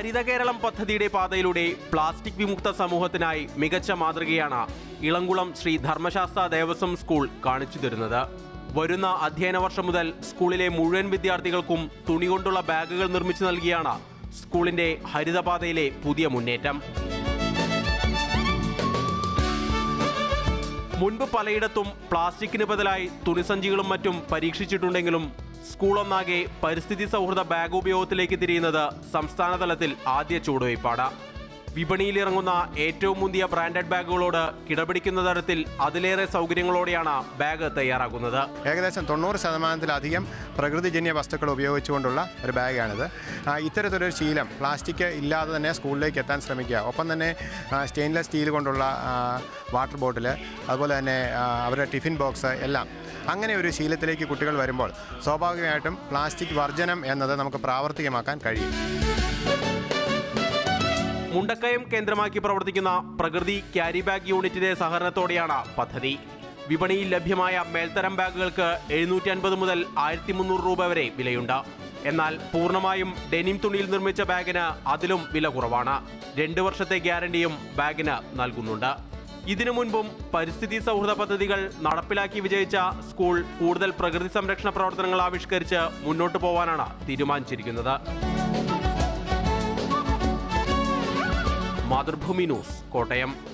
ഹരിത കേരളം പദ്ധതിയുടെ പാതയിലൂടെ പ്ലാസ്റ്റിക് വിമുക്ത സമൂഹത്തിനായി മികച്ച മാതൃകയാണ് ഇളംകുളം ശ്രീ ധർമ്മശാസ്ത്ര ദേവസ്വം സ്കൂൾ കാണിച്ചു തരുന്നത്. വരുന്ന അധ്യയന വർഷം മുതൽ സ്കൂളിലെ മുഴുവൻ വിദ്യാർത്ഥികൾക്കും തുണി കൊണ്ടുള്ള ബാഗുകൾ നിർമ്മിച്ചു നൽകിയാണ് സ്കൂളിന്റെ ഹരിതപാതയിലെ പുതിയ മുന്നേറ്റം. മുൻപ് പലയിടത്തും പ്ലാസ്റ്റിക്കിന് ബദലായി തുണിസഞ്ചികളും മറ്റും പരീക്ഷിച്ചിട്ടുണ്ടെങ്കിലും സ്കൂൾ ഒന്നാകെ പരിസ്ഥിതി സൗഹൃദ ബാഗ് ഉപയോഗത്തിലേക്ക് തിരിയുന്നത് സംസ്ഥാന തലത്തിൽ ആദ്യ ചുവടുവയ്പ്പാണ്. വിപണിയിലിറങ്ങുന്ന ഏറ്റവും മുന്തിയ ബ്രാൻഡഡ് ബാഗുകളോട് കിടപിടിക്കുന്ന തരത്തിൽ അതിലേറെ സൗകര്യങ്ങളോടെയാണ് ബാഗ് തയ്യാറാക്കുന്നത്. ഏകദേശം 90% പ്രകൃതിജന്യ വസ്തുക്കൾ ഉപയോഗിച്ചുകൊണ്ടുള്ള ഒരു ബാഗാണിത്. ഇത്തരത്തിലൊരു ശീലം പ്ലാസ്റ്റിക് ഇല്ലാതെ തന്നെ സ്കൂളിലേക്ക് എത്താൻ ശ്രമിക്കുക. ഒപ്പം തന്നെ സ്റ്റെയിൻലെസ് സ്റ്റീൽ കൊണ്ടുള്ള വാട്ടർ ബോട്ടിൽ, അതുപോലെ തന്നെ അവരുടെ ടിഫിൻ ബോക്സ് എല്ലാം അങ്ങനെ ഒരു ശീലത്തിലേക്ക് കുട്ടികൾ വരുമ്പോൾ സ്വാഭാവികമായിട്ടും പ്ലാസ്റ്റിക് വർജനം എന്നത് നമുക്ക് പ്രാവർത്തികമാക്കാൻ കഴിയും. മുണ്ടക്കയം കേന്ദ്രമാക്കി പ്രവർത്തിക്കുന്ന പ്രകൃതി ക്യാരി ബാഗ് യൂണിറ്റിന്റെ സഹകരണത്തോടെയാണ് പദ്ധതി. വിപണിയിൽ ലഭ്യമായ മേൽത്തരം ബാഗുകൾക്ക് 750 മുതൽ 1300 രൂപ വരെ വിലയുണ്ട്. എന്നാൽ പൂർണ്ണമായും ഡെനിം തുണിയിൽ നിർമ്മിച്ച ബാഗിന് അതിലും വില കുറവാണ്. 2 വർഷത്തെ ഗ്യാരണ്ടിയും ബാഗിന് നൽകുന്നുണ്ട്. ഇതിനു മുൻപും പരിസ്ഥിതി സൗഹൃദ പദ്ധതികൾ നടപ്പിലാക്കി വിജയിച്ച സ്കൂൾ കൂടുതൽ പ്രകൃതി സംരക്ഷണ പ്രവർത്തനങ്ങൾ ആവിഷ്കരിച്ച് മുന്നോട്ട് പോവാനാണ് തീരുമാനിച്ചിരിക്കുന്നത്. മാതൃഭൂമി ന്യൂസ്, കോട്ടയം.